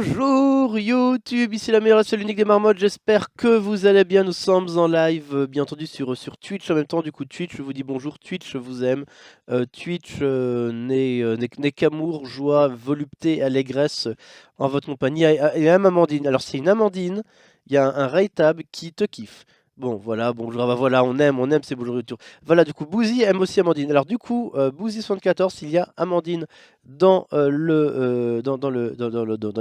Bonjour YouTube, ici la meilleure et seule unique des marmottes, j'espère que vous allez bien, nous sommes en live bien entendu sur Twitch en même temps, du coup Twitch je vous dis bonjour, Twitch je vous aime, Twitch n'est qu'amour, joie, volupté, allégresse en votre compagnie, et même Amandine, alors c'est une Amandine, il y a un Raytab qui te kiffe. Bon voilà, bonjour, bah voilà, on aime, c'est bonjour YouTube. Voilà, du coup Bouzy aime aussi Amandine, alors du coup Bouzy74, il y a Amandine dans les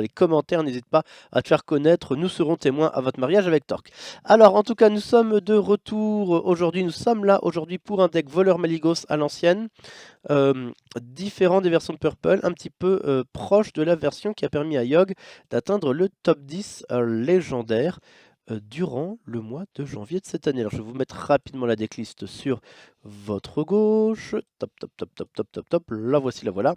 commentaires. N'hésite pas à te faire connaître. Nous serons témoins à votre mariage avec Torque. Alors, en tout cas, nous sommes de retour aujourd'hui. Nous sommes là aujourd'hui pour un deck voleur Maligos à l'ancienne. Différent des versions de Purple, un petit peu proche de la version qui a permis à Yogg d'atteindre le top 10 légendaire durant le mois de janvier de cette année. Alors je vais vous mettre rapidement la decklist sur votre gauche. Top, top, top, top, top, top, top. La voici, la voilà.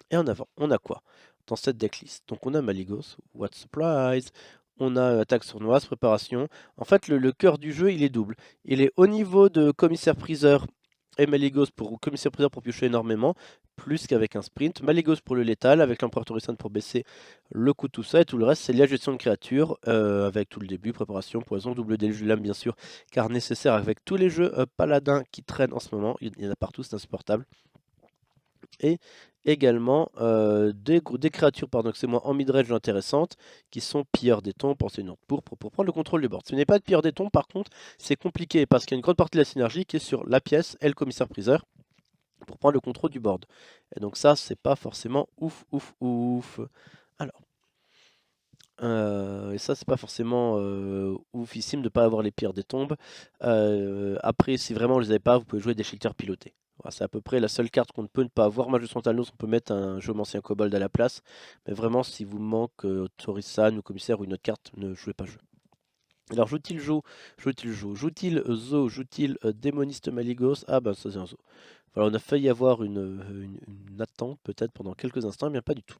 Et en avant, on a quoi dans cette decklist? Donc on a Maligos, what surprise. On a attaque sournoise, préparation. En fait, le cœur du jeu, il est double. Il est au niveau de commissaire-priseur et Maligos pour commissaire-priseur pour piocher énormément, plus qu'avec un sprint. Maligos pour le létal, avec l'empereur Torrisan pour baisser le coup, tout ça. Et tout le reste, c'est la gestion de créatures, avec tout le début, préparation, poison, double déluge de lame, bien sûr, car nécessaire avec tous les jeux paladins qui traînent en ce moment. Il y en a partout, c'est insupportable. Et également des créatures pardon, c'est moi en midrange intéressantes qui sont pilleurs des tombes, enseignantes pour prendre le contrôle du board. Ce n'est pas de pilleurs des tombes, par contre, c'est compliqué parce qu'il y a une grande partie de la synergie qui est sur la pièce et le commissaire-priseur pour prendre le contrôle du board. Et donc ça, c'est pas forcément ouf, ouf, ouf. Alors, et ça, c'est pas forcément oufissime de ne pas avoir les pires des tombes. Après, si vraiment vous les avez pas, vous pouvez jouer des shelters pilotés. Voilà, c'est à peu près la seule carte qu'on ne peut pas avoir. Mage de Santalnos, on peut mettre un géomancien kobold à la place. Mais vraiment, si vous manque Torisan ou commissaire ou une autre carte, ne jouez pas jeu. Alors, joue-t-il Jo? Joue-t-il Jo? Joue-t-il Zo? Joue-t-il démoniste Maligos? Ah ben ça c'est un Zo. Voilà, on a failli avoir une attente peut-être pendant quelques instants, mais bien pas du tout.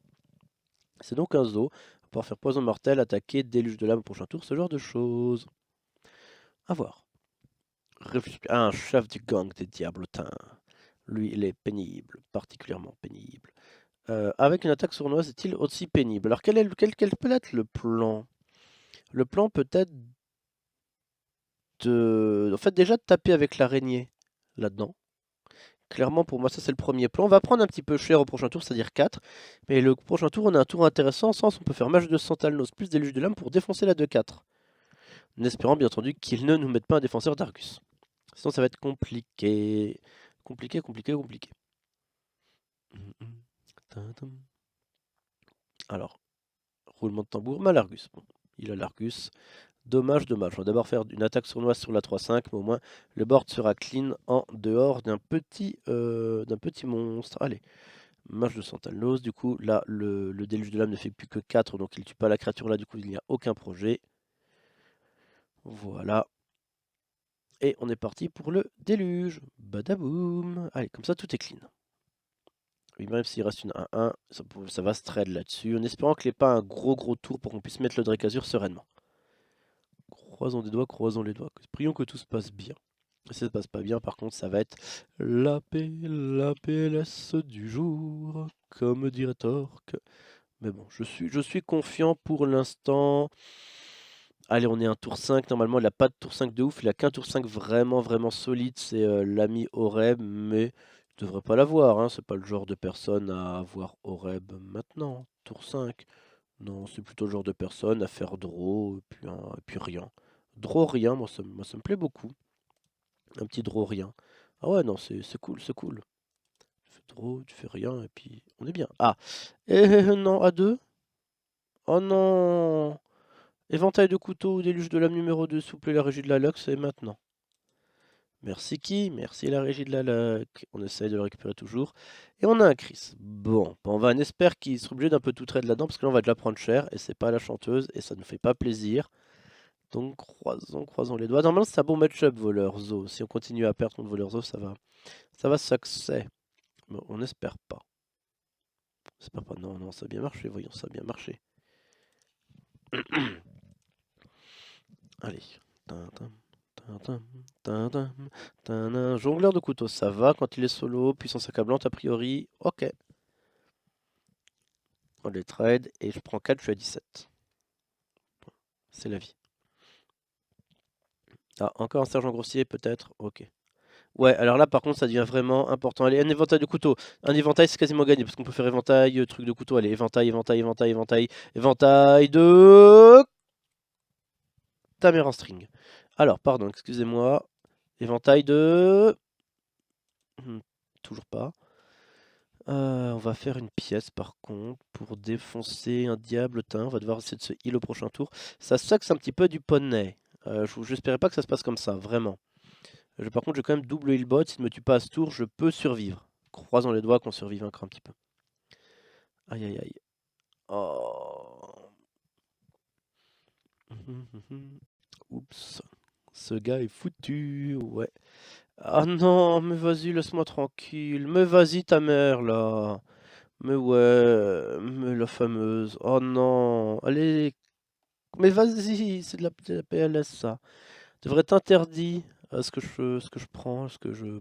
C'est donc un Zo, pouvoir faire poison mortel, attaquer, déluge de lame au prochain tour, ce genre de choses. A voir. Un chef du gang des diablotins. Lui, il est pénible, particulièrement pénible. Avec une attaque sournoise, est-il aussi pénible? Alors quel peut être le plan? Le plan peut être de... En fait déjà de taper avec l'araignée là-dedans. Clairement pour moi ça c'est le premier plan. On va prendre un petit peu cher au prochain tour, c'est-à-dire 4. Mais le prochain tour on a un tour intéressant, en sens on peut faire mage de Santalnos plus déluge de lame pour défoncer la 2-4. En espérant bien entendu qu'il ne nous mette pas un défenseur d'Argus. Sinon ça va être compliqué. Compliqué, compliqué, compliqué. Alors, roulement de tambour, mal Argus. Bon, il a l'Argus. Dommage, dommage. On va d'abord faire une attaque sournoise sur la 3-5, mais au moins le board sera clean en dehors d'un petit monstre. Allez, mage de Santalnos. Du coup, là, le déluge de lame ne fait plus que 4, donc il ne tue pas la créature là. Du coup, il n'y a aucun projet. Voilà. Et on est parti pour le déluge. Badaboum. Allez, comme ça, tout est clean. Oui, même s'il reste une 1-1, ça va se trade là-dessus. En espérant qu'il n'ait pas un gros tour pour qu'on puisse mettre le Dracazur sereinement. Croisons les doigts. Prions que tout se passe bien. Si ça se passe pas bien, par contre, ça va être la PLS du jour, comme dirait Torque. Mais bon, je suis confiant pour l'instant. Allez, on est un tour 5. Normalement, il n'a pas de tour 5 de ouf. Il a qu'un tour 5 vraiment solide. C'est l'ami Oreb, mais il devrait pas l'avoir. Hein. C'est pas le genre de personne à avoir Oreb maintenant. Tour 5. Non, c'est plutôt le genre de personne à faire draw et puis rien. Draw rien, moi ça me plaît beaucoup. Un petit draw rien. Ah ouais, non, c'est cool, c'est cool. Tu fais draw, tu fais rien, et puis on est bien. Ah, non, à 2. Oh non. Éventail de couteau, déluge de lame numéro 2, souple la régie de la Lux, et maintenant. Merci qui? Merci la régie de la Lux. On essaye de le récupérer toujours. Et on a un Chris. Bon, on espère qu'il sera obligé d'un peu tout trade là-dedans, parce que là on va déjà prendre cher, et c'est pas la chanteuse, et ça ne fait pas plaisir. Donc croisons les doigts. Normalement c'est un bon match-up voleur Zo. Si on continue à perdre contre voleur Zo, ça va succès. Mais on n'espère pas. On espère pas. Non, non, ça a bien marché, voyons, ça a bien marché. Allez. Tintin, tintin, tintin, tintin. Jongleur de couteau, ça va quand il est solo. Puissance accablante, a priori. Ok. On les trade et je prends 4, je suis à 17. C'est la vie. Ah, encore un sergent grossier peut-être. Ok. Ouais, alors là par contre ça devient vraiment important. Allez, un éventail de couteaux. Un éventail c'est quasiment gagné parce qu'on peut faire éventail, truc de couteau. Allez, éventail, éventail, éventail, éventail. Éventail de... Ta mère en string. Alors, pardon, excusez-moi. Éventail de... Toujours pas. On va faire une pièce par contre pour défoncer un diable. On va devoir essayer de se heal au prochain tour. Ça sucks un petit peu du poney. J'espérais pas que ça se passe comme ça, vraiment. Par contre, j'ai quand même double heal bot. S'il ne me tue pas à ce tour, je peux survivre. Croisons les doigts qu'on survive encore un petit peu. Aïe aïe aïe. Oh. Oups. Ce gars est foutu. Ouais. Ah non, mais vas-y, laisse-moi tranquille. Mais vas-y, ta mère, là. Mais ouais, mais la fameuse. Oh non. Allez. Mais vas-y, c'est de la PLS, ça. Devrait être interdit à ce que je prends, ce que je... On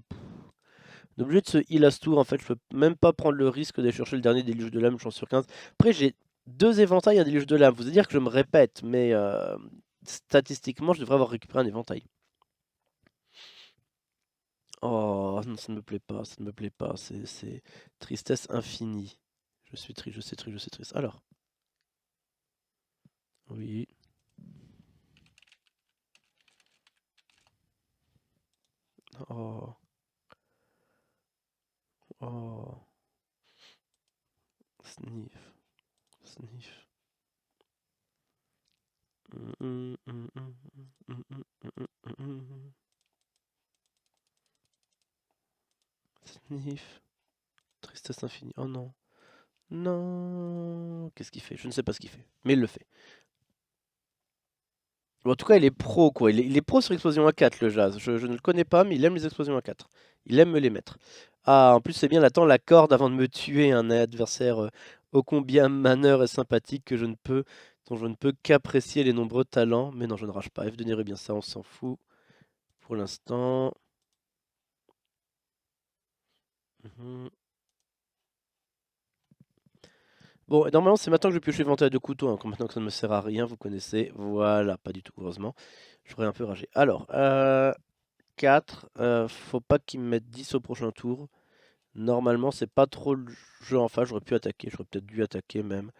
est obligé de se heal à ce tour, en fait. Je peux même pas prendre le risque d'aller chercher le dernier déluge de l'âme, chance sur 15. Après, j'ai 2 éventails et un déluge de l'âme. Vous allez dire que je me répète, mais statistiquement, je devrais avoir récupéré un éventail. Oh, non, ça ne me plaît pas, ça ne me plaît pas. C'est tristesse infinie. Je suis triste, je sais triste, je sais triste. Alors, oui. Oh, oh. Sniff, sniff. Sniff. Tristesse infinie. Oh non. Non. Qu'est-ce qu'il fait? Je ne sais pas ce qu'il fait. Mais il le fait. Bon, en tout cas, il est pro, quoi. Il est pro sur l'explosion à 4, le Jazz. Je ne le connais pas, mais il aime les explosions à 4. Il aime me les mettre. Ah, en plus, c'est bien, attend la corde avant de me tuer un adversaire ô combien maneur et sympathique que je ne peux, dont je ne peux qu'apprécier les nombreux talents. Mais non, je ne rage pas. F de Nero, bien ça, on s'en fout. Pour l'instant. Bon, et normalement, c'est maintenant que je pioche l'éventail de couteaux, hein, maintenant que ça ne me sert à rien, vous connaissez. Voilà, pas du tout, heureusement. J'aurais un peu ragé. Alors, 4, faut pas qu'il me mette 10 au prochain tour. Normalement, c'est pas trop le jeu en face, j'aurais pu attaquer, j'aurais peut-être dû attaquer même.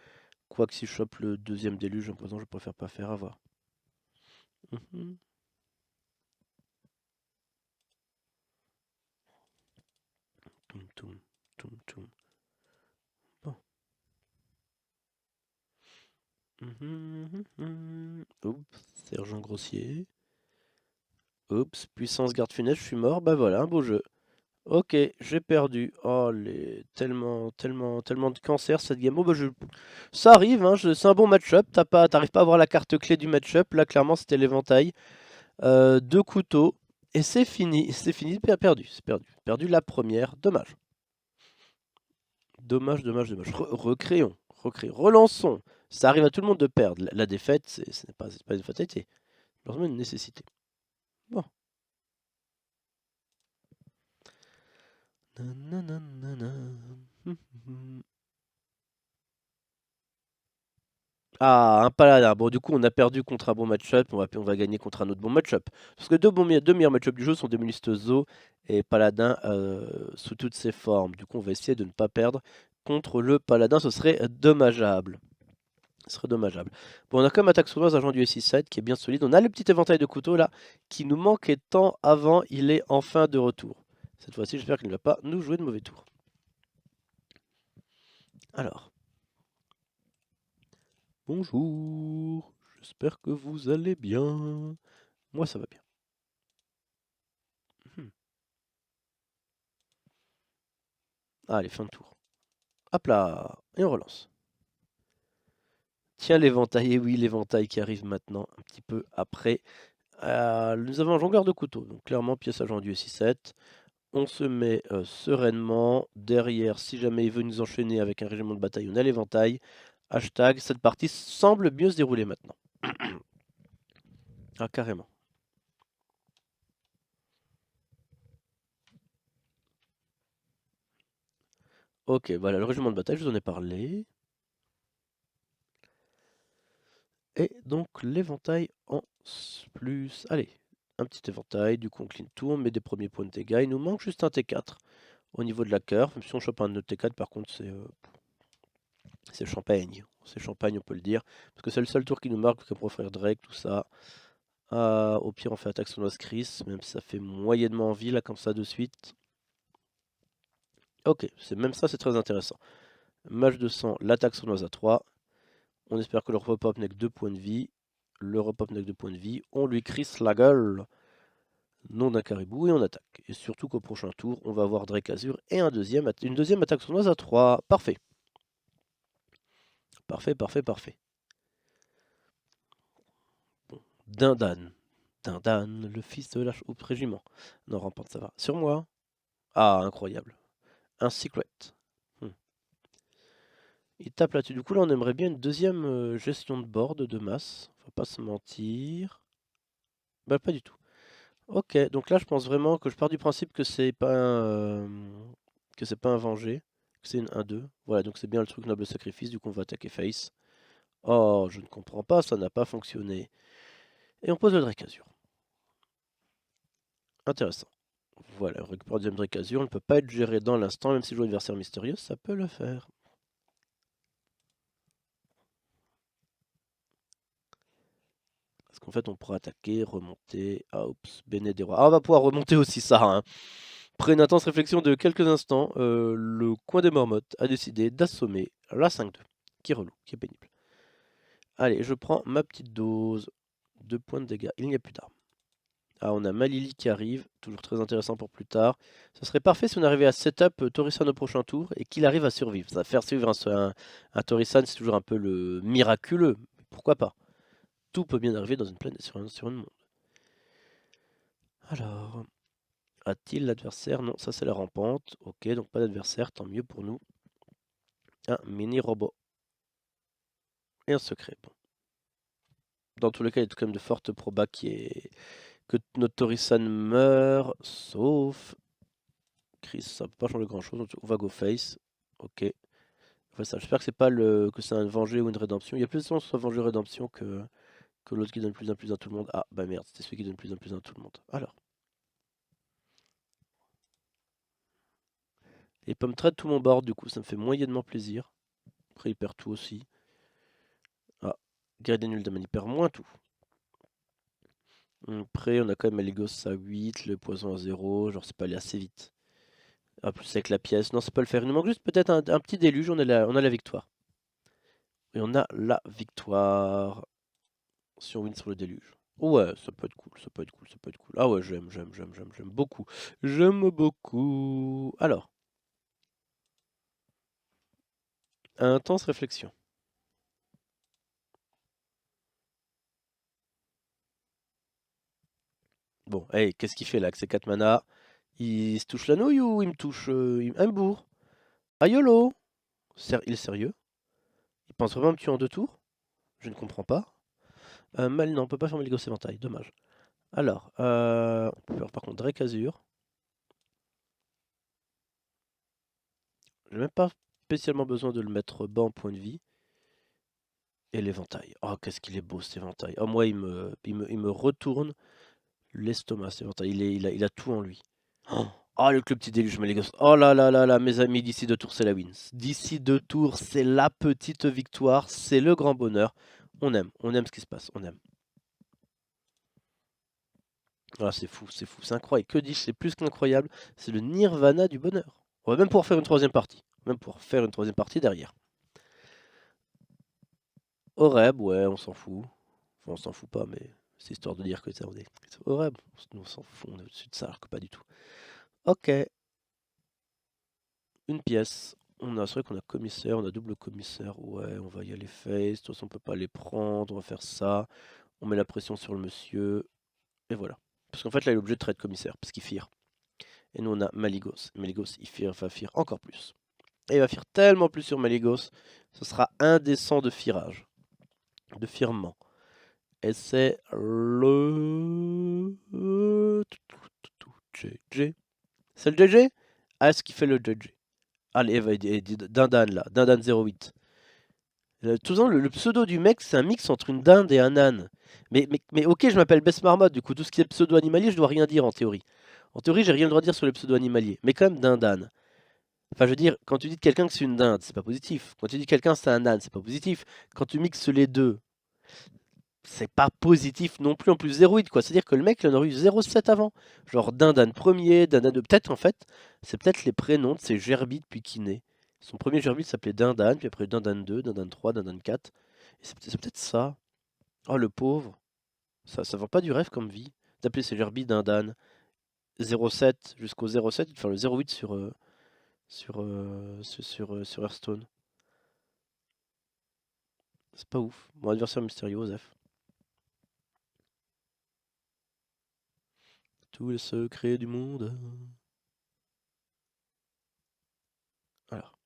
Quoique si je chope le deuxième déluge, en présent, je préfère pas faire avoir. Mhm. Toum, toum, toum, toum. Bon. Oups, sergent grossier. Oups, puissance garde funeste, je suis mort, bah voilà, un beau jeu. Ok, j'ai perdu. Oh, tellement, tellement, tellement de cancer cette game. Oh, bah, ça arrive, hein, c'est un bon match-up. T'arrives pas à voir la carte clé du match-up. Là, clairement, c'était l'éventail. 2 couteaux. Et c'est fini. C'est fini. Perdu. C'est perdu. Perdu la première. Dommage. Dommage, dommage, dommage. Recréons. Recréons. Relançons. Ça arrive à tout le monde de perdre. La défaite, ce n'est pas une fatalité. C'est vraiment une nécessité. Bon. Nananana. Ah, un paladin. Bon, du coup, on a perdu contre un bon match-up. On va gagner contre un autre bon match-up. Parce que deux meilleurs match-up du jeu sont Démoniste Zo et Paladin sous toutes ses formes. Du coup, on va essayer de ne pas perdre contre le Paladin. Ce serait dommageable. Ce serait dommageable. Bon, on a comme attaque sournoise un joueur du SI7 qui est bien solide. On a le petit éventail de couteau là qui nous manquait tant avant. Il est enfin de retour. Cette fois-ci, j'espère qu'il ne va pas nous jouer de mauvais tours. Alors. Bonjour. J'espère que vous allez bien. Moi, ça va bien. Hmm. Ah, allez, fin de tour. Hop là. Et on relance. Tiens, l'éventail. Et oui, l'éventail qui arrive maintenant, un petit peu après. Nous avons un jongleur de couteau. Donc, clairement, pièce agent du SI7. On se met sereinement. Derrière, si jamais il veut nous enchaîner avec un régiment de bataille, on a l'éventail. Hashtag, cette partie semble mieux se dérouler maintenant. Ah, carrément. Ok, voilà, le régiment de bataille, je vous en ai parlé. Et donc l'éventail en plus. Allez, un petit éventail, du coup on clean tout, on met des premiers points de dégâts. Il nous manque juste un T4 au niveau de la curve. Même si on chope un autre T4, par contre c'est champagne. C'est champagne, on peut le dire. Parce que c'est le seul tour qui nous marque, comme pour faire Drake, tout ça. Au pire, on fait attaque sournoise Chris, même si ça fait moyennement envie là, comme ça de suite. Ok, même ça, c'est très intéressant. Mage de sang, l'attaque sournoise à 3. On espère que le repop n'est que 2 points de vie. Le repop n'est que 2 points de vie. On lui crisse la gueule. Non d'un caribou et on attaque. Et surtout qu'au prochain tour, on va avoir Drake Azur et une deuxième attaque sournoise à 3. Parfait. Parfait, parfait, parfait. Bon. Dindane. Dindane, le fils de la au régiment. Non, remporte, ça va. Sur moi. Ah, incroyable. Un secret. Il tape là-dessus. Du coup, là, on aimerait bien une deuxième gestion de board de masse. Faut pas se mentir. Bah, pas du tout. Ok, donc là, je pense vraiment que je pars du principe que c'est pas un Vengé. Que c'est une 1-2. Voilà, donc c'est bien le truc noble sacrifice. Du coup, on va attaquer face. Oh, je ne comprends pas, ça n'a pas fonctionné. Et on pose le Drake Azur. Intéressant. Voilà, on récupère le deuxième Drake Azur. On ne peut pas être géré dans l'instant, même si je joue adversaire mystérieux, ça peut le faire. Parce qu'en fait, on pourra attaquer, remonter. Ah, oups, Béné des rois. Ah, on va pouvoir remonter aussi ça. Hein. Après une intense réflexion de quelques instants, le coin des Mormottes a décidé d'assommer la 5-2. Qui est relou, qui est pénible. Allez, je prends ma petite dose. 2 points de dégâts. Il n'y a plus d'armes. Ah, on a Malili qui arrive, toujours très intéressant pour plus tard. Ce serait parfait si on arrivait à setup Torisan au prochain tour et qu'il arrive à survivre. Ça, faire suivre un Torisan, c'est toujours un peu le miraculeux. Pourquoi pas? Tout peut bien arriver dans une planète, sur un monde. Alors, a-t-il l'adversaire? Non, ça c'est la rampante. Ok, donc pas d'adversaire, tant mieux pour nous. Un mini robot. Et un secret. Bon. Dans tous les cas, il y a quand même de fortes probas que notre Torisan meurt, sauf Chris. Ça peut pas changer grand chose. On va go face. Ok. Enfin, ça, j'espère que c'est pas que c'est un venger ou une rédemption. Il y a plus de chances que ce soit venger ou rédemption que l'autre qui donne plus d'un plus à tout le monde. Ah bah merde, c'était celui qui donne plus d'un plus à tout le monde. Alors. Et il peut me trade tout mon board du coup, ça me fait moyennement plaisir. Après il perd tout aussi. Ah, guerre des nuls de man, il perd moins tout. Après on a quand même Maligos à 8, le poison à 0, genre c'est pas aller assez vite. Ah plus avec la pièce, non c'est pas le faire. Il nous manque juste peut-être un petit déluge, on a la victoire. Et on a la victoire. Si on win sur le déluge. Ouais, ça peut être cool, ça peut être cool, ça peut être cool. Ah ouais, j'aime beaucoup. J'aime beaucoup. Alors, intense réflexion. Bon, hey, qu'est-ce qu'il fait là avec ses 4 manas? Il se touche la nouille ou il me touche un bourre? Ah YOLO! Il est sérieux? Il pense vraiment me tuer en 2 tours? Je ne comprends pas. Mal, non, on peut pas fermer les gosses éventail, dommage. Alors, on peut faire par contre Drake Azur. J'ai même pas spécialement besoin de le mettre bas en point de vie. Et l'éventail. Oh, qu'est-ce qu'il est beau cet éventail. Oh, moi, il me retourne l'estomac cet éventail. Il a tout en lui. Oh, oh, le club petit déluge, mais les gosses. Oh là là là là, mes amis, d'ici 2 tours, c'est la win. D'ici 2 tours, c'est la petite victoire. C'est le grand bonheur. On aime ce qui se passe. On aime. Ah, c'est fou, c'est incroyable. Que dis-je, c'est plus qu'incroyable. C'est le nirvana du bonheur. On va même pouvoir faire une troisième partie. Même pouvoir faire une troisième partie derrière. Horeb, ouais, on s'en fout. Enfin, on s'en fout pas, mais c'est histoire de dire que ça, on est horrible. On s'en fout, on est au-dessus de ça, alors que pas du tout. Ok, une pièce. C'est vrai qu'on a commissaire, on a double commissaire. Ouais, on va y aller face. De toute façon, on peut pas les prendre. On va faire ça. On met la pression sur le monsieur. Et voilà. Parce qu'en fait, là, il est obligé de trade commissaire, parce qu'il fire. Et nous, on a Maligos. Maligos, va fire encore plus. Et il va fire tellement plus sur Maligos. Ce sera indécent de firage. De firement. Et c'est le GG. C'est le GG? Ah, ce qui fait le GG. Allez, Dindan là, Dindan 08. Tout le pseudo du mec, c'est un mix entre une dinde et un âne. Mais ok, je m'appelle Bess Marmotte, du coup, tout ce qui est pseudo animalier, je dois rien dire en théorie. En théorie, j'ai rien le droit de dire sur les pseudo animaliers, mais quand même d'un âne. Enfin, je veux dire, quand tu dis de quelqu'un que c'est une dinde, c'est pas positif. Quand tu dis de quelqu'un c'est un âne, c'est pas positif. Quand tu mixes les deux, c'est pas positif non plus, en plus zéroïde, quoi. C'est-à-dire que le mec, il en aurait eu 0,7 avant. Genre dindane premier, dindane deux. Peut-être, en fait, c'est peut-être les prénoms de ces gerbilles depuis qu'il naît. Son premier gerbil s'appelait Dindane, puis après Dindane 2, Dindane 3, Dindane 4. Et c'est peut-être ça. Oh, le pauvre. Ça va pas du rêve comme vie. D'appeler ces gerbilles Dindane. 0,7 jusqu'au 0,7, il te faire le 0,8 sur Hearthstone. C'est pas ouf. Mon adversaire mystérieux, Osef. Tous les secrets du monde. Alors.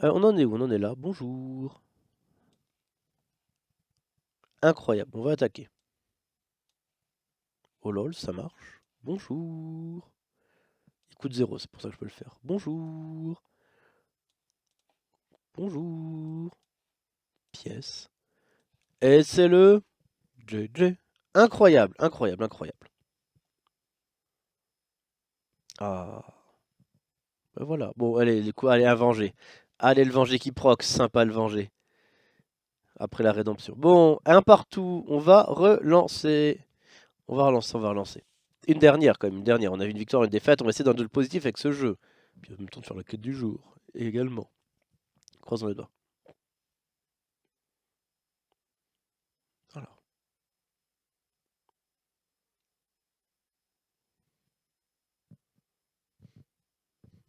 On en est où? On en est là. Bonjour. Incroyable. On va attaquer. Oh lol, ça marche. Bonjour. Il coûte 0, c'est pour ça que je peux le faire. Bonjour. Bonjour. Pièce. Et c'est le JJ. Incroyable, incroyable, incroyable. Ah. Ben voilà. Bon, allez, allez, un venger. Allez, le venger qui proc. Sympa le venger. Après la rédemption. Bon, un partout. On va relancer. On va relancer, on va relancer. Une dernière quand même, une dernière. On a eu une victoire, une défaite. On va essayer d'en donner le positif avec ce jeu. Puis en même temps de faire la quête du jour. Et également. Croisons les doigts. Alors.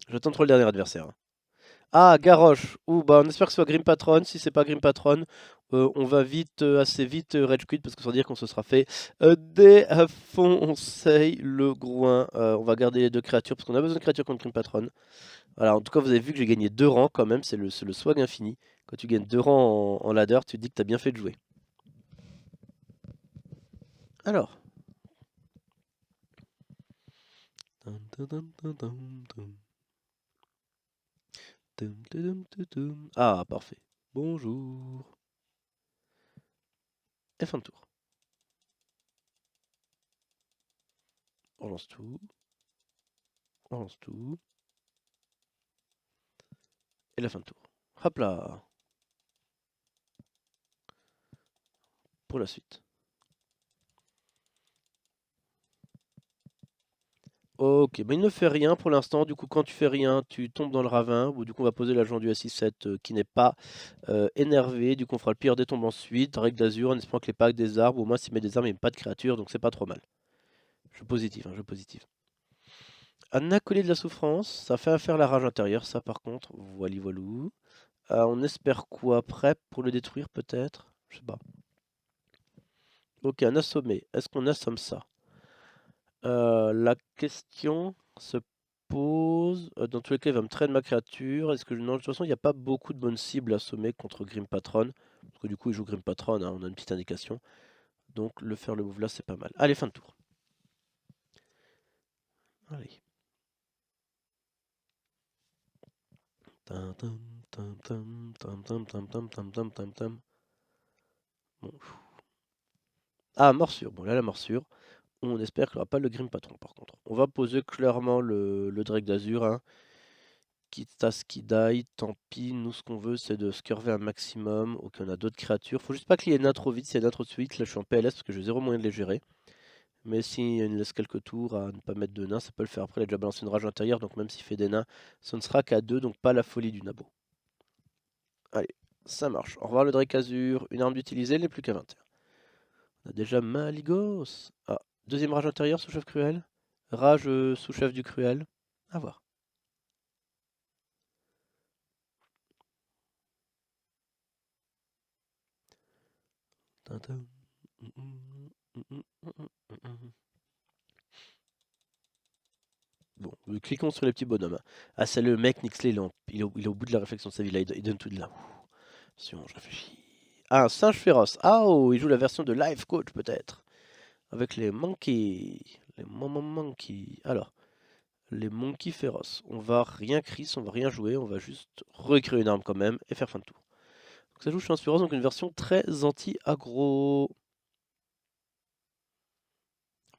J'attends trop le dernier adversaire. Ah, Garrosh. Ouh, bah on espère que ce soit Grim Patron. Si c'est pas Grim Patron, on va vite, assez vite Rage Quit parce que sans dire qu'on se sera fait défoncer le groin. On va garder les deux créatures parce qu'on a besoin de créatures contre Grim Patron. Voilà, en tout cas, vous avez vu que j'ai gagné 2 rangs quand même. C'est le swag infini. Quand tu gagnes 2 rangs en ladder, tu te dis que t'as bien fait de jouer. Alors. Ah, parfait. Bonjour. Et fin de tour. On lance tout. On lance tout. Et la fin de tour. Hop là. Pour la suite. Ok, bah il ne fait rien pour l'instant. Du coup, quand tu fais rien, tu tombes dans le ravin. Ou du coup, on va poser l'agent du A6-7 qui n'est pas énervé. Du coup, on fera le pire des tombes ensuite. Règle d'azur en espérant que les packs des arbres, au moins s'il met des armes, il n'y a pas de créatures. Donc c'est pas trop mal. Jeu positif, jeu positif. Un acolyte de la souffrance, ça fait faire la rage intérieure, ça par contre. Voili voilou. On espère quoi après pour le détruire peut-être? Je sais pas. Ok, un assommé. Est-ce qu'on assomme ça? La question se pose. Dans tous les cas, il va me traîner ma créature. Est-ce que non, de toute façon, il n'y a pas beaucoup de bonnes cibles à assommer contre Grim Patron. Parce que du coup, il joue Grim Patron, hein, on a une petite indication. Donc, le faire le move là, c'est pas mal. Allez, fin de tour. Allez. Tam, tam, tam, tam, tam, tam, tam, tam, tam, tam, tam, tam. Bon. Ah, morsure. Bon, là, la morsure. On espère qu'il n'y aura pas le Grim Patron, par contre. On va poser clairement le Drake d'Azur, hein. Quitte à ce qu'il die, tant pis. Nous, ce qu'on veut, c'est de scurver un maximum. Ok, on a d'autres créatures. Faut juste pas qu'il y ait nain trop vite. S'il y a nain trop de suite, là, je suis en PLS parce que j'ai zéro moyen de les gérer. Mais s'il me laisse quelques tours à ne pas mettre de nains, ça peut le faire. Après, il a déjà balancé une rage intérieure, donc même s'il fait des nains, ce ne sera qu'à 2, donc pas la folie du nabo. Allez, ça marche. Au revoir le Drake Azur. Une arme d'utiliser, il n'est plus qu'à 21. On a déjà Maligos. Ah, deuxième rage intérieure, sous-chef cruel. Rage sous-chef du cruel. À voir. Bon, cliquons sur les petits bonhommes. Ah, c'est le mec, Nixley, il est au bout de la réflexion de sa vie, là, il donne tout de là. Attention, je réfléchis. Ah, un singe féroce. Ah, oh, il joue la version de Life Coach, peut-être. Avec les monkeys. Les moments monkeys. Alors, Les monkeys féroces. On va rien cris, on va rien jouer, on va juste recréer une arme quand même et faire fin de tour. Donc ça joue chance féroce, donc une version très anti-aggro.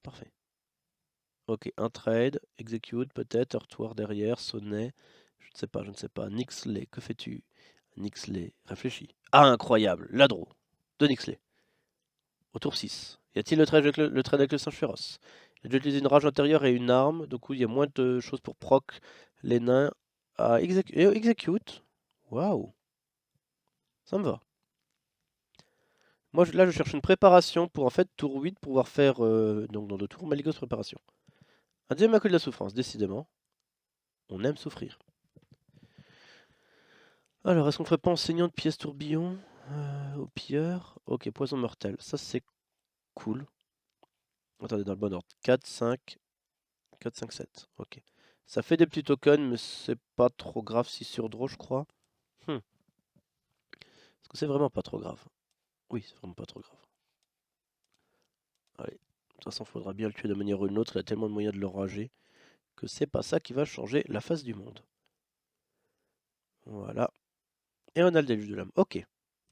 Parfait. Ok, un trade, execute peut-être, heurtoir derrière, sonnet. Je ne sais pas, je ne sais pas. Nixley, que fais-tu? Nixley, réfléchis. Ah, incroyable, la draw de Nixley. Au tour 6. Y a-t-il le trade avec le singe féroce? Il a déjà utilisé une rage intérieure et une arme, du coup il y a moins de choses pour proc les nains. Ah, execute. Waouh, ça me va. Moi là je cherche une préparation pour en fait tour 8 pouvoir faire donc dans 2 tours Maligos préparation. Un deuxième accueil de la souffrance, décidément. On aime souffrir. Alors, est-ce qu'on ferait pas enseignant de pièces tourbillon au pilleur? Ok, poison mortel, ça c'est cool. Attendez, dans le bon ordre. 4, 5, 4, 5, 7. Ok. Ça fait des petits tokens, mais c'est pas trop grave si sur draw, je crois. Est-ce que c'est vraiment pas trop grave? Oui, c'est vraiment pas trop grave. Allez. De toute façon, il faudra bien le tuer de manière ou d'une autre. Il a tellement de moyens de l'enrager que c'est pas ça qui va changer la face du monde. Voilà. Et on a le déluge de l'âme. Ok.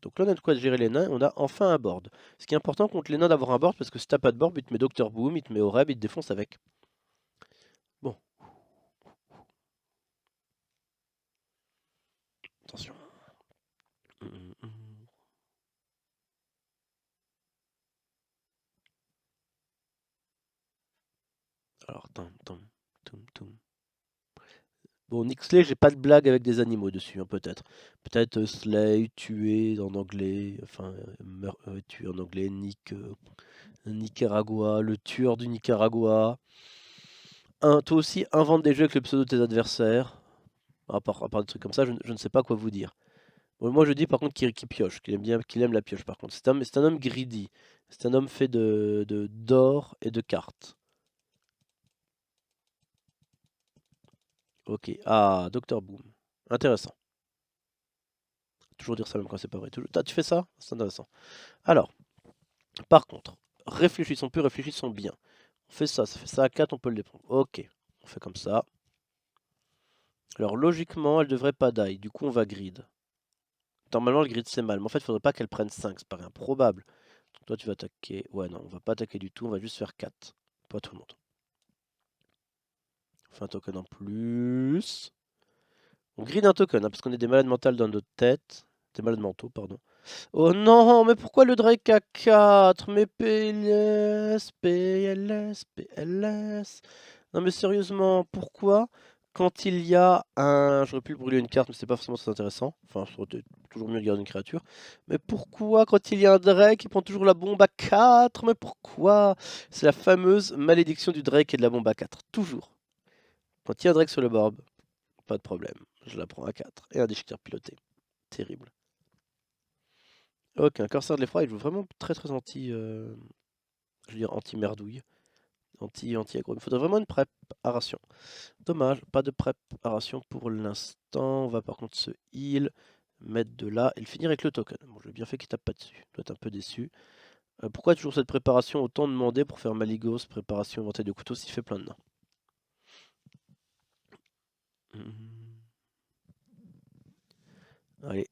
Donc là, on a de quoi gérer les nains. On a enfin un board. Ce qui est important contre les nains d'avoir un board, parce que si t'as pas de board, il te met Doctor Boom, il te met Oreb, il te défonce avec. Bon. Attention. Alors, tom, tom, tom, tom. Bon, Nixley, j'ai pas de blague avec des animaux dessus, hein, peut-être. Peut-être Slay, tuer en anglais, enfin, tuer en anglais, Nicaragua, le tueur du Nicaragua. Toi aussi, invente des jeux avec le pseudo de tes adversaires. À part des trucs comme ça, je ne sais pas quoi vous dire. Bon, moi, je dis par contre qu'il pioche, qu'il aime la pioche, par contre. C'est un homme greedy. C'est un homme fait d'or et de cartes. Ok. Ah, Docteur Boom. Intéressant. Toujours dire ça même quand c'est pas vrai. Tu fais ça? C'est intéressant. Alors, par contre, réfléchissons bien. On fait ça fait ça à 4, on peut le prendre. Ok, on fait comme ça. Alors logiquement, elle devrait pas die, du coup on va grid. Normalement le grid c'est mal, mais en fait il faudrait pas qu'elle prenne 5, ça paraît improbable. Donc toi tu vas attaquer, ouais non, on va pas attaquer du tout, on va juste faire 4. Pas tout le monde. On fait un token en plus. On grid un token, hein, parce qu'on est des malades mentales dans notre tête. Des malades mentaux, pardon. Oh non, mais pourquoi le Drake à 4? Mais PLS, PLS, PLS. Non mais sérieusement, pourquoi quand il y a un... J'aurais pu le brûler une carte, mais c'est pas forcément très intéressant. Enfin, ça aurait été toujours mieux de garder une créature. Mais pourquoi quand il y a un Drake, il prend toujours la bombe à 4? Mais pourquoi? C'est la fameuse malédiction du Drake et de la bombe à 4. Toujours. Quand il y a un Drake sur le board, pas de problème. Je la prends à 4. Et un déchiqueteur piloté. Terrible. Ok, un corsaire de l'effroi, il joue vraiment très très anti... je veux dire anti-merdouille. Anti-aggro. Il faudrait vraiment une préparation. Dommage, pas de préparation pour l'instant. On va par contre se heal, mettre de là et le finir avec le token. Bon, j'ai bien fait qu'il tape pas dessus. Il doit être un peu déçu. Pourquoi toujours cette préparation? Autant demander pour faire Maligos, préparation, inventaire de couteaux, s'il fait plein de nains. Allez.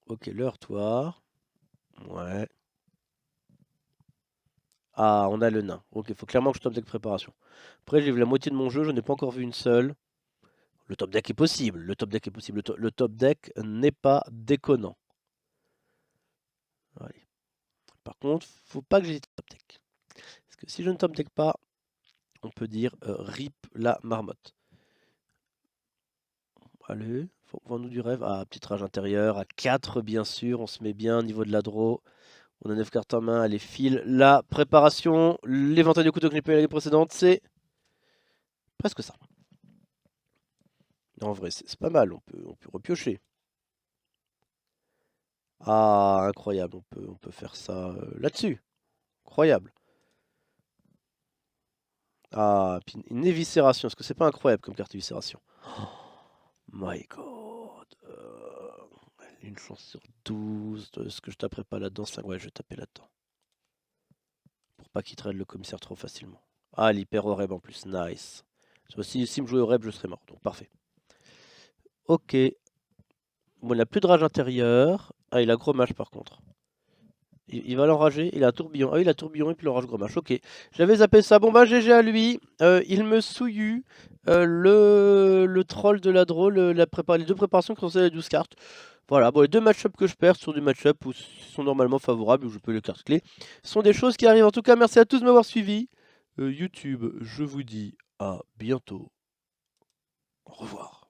Ok, le heurtoir. Ouais. Ah, on a le nain. Ok, il faut clairement que je top deck préparation. Après, j'ai vu la moitié de mon jeu, je n'ai pas encore vu une seule. Le top deck est possible, le top deck est possible. Le top deck n'est pas déconnant. Allez. Par contre, faut pas que j'hésite top deck. Parce que si je ne top deck pas, on peut dire rip la marmotte. Allez, vends-nous du rêve. Ah, petite rage intérieure, à 4 bien sûr, on se met bien au niveau de la draw. On a 9 cartes en main, allez, file. La préparation, l'éventail de couteaux que j'ai payé l'année précédente, c'est presque ça. En vrai, c'est pas mal, on peut repiocher. Ah, incroyable, on peut faire ça là-dessus. Incroyable. Ah, puis une éviscération, est-ce que c'est pas incroyable comme carte éviscération? Oh my god. Une chance sur 12. Est-ce que je taperai pas là-dedans? Ouais, je vais taper là-dedans. Pour pas qu'il trade le commissaire trop facilement. Ah, l'hyper Oreb en plus, nice. Si me jouait Oreb, je serais mort, donc parfait. Ok. Bon, il n'a plus de rage intérieure. Ah, il a gros mâche par contre. Il va l'enrager, il a un tourbillon. Ah oui, il a tourbillon et puis l'orage gros mâche. Ok, j'avais zappé ça. Bon bah GG à lui. Il me souillu le troll de la drôle, les deux préparations qui sont celles des 12 cartes. Voilà, bon, les deux match-up que je perds sur des match-up où sont normalement favorables, où je peux les cartes clés, sont des choses qui arrivent. En tout cas, merci à tous de m'avoir suivi. YouTube, je vous dis à bientôt. Au revoir.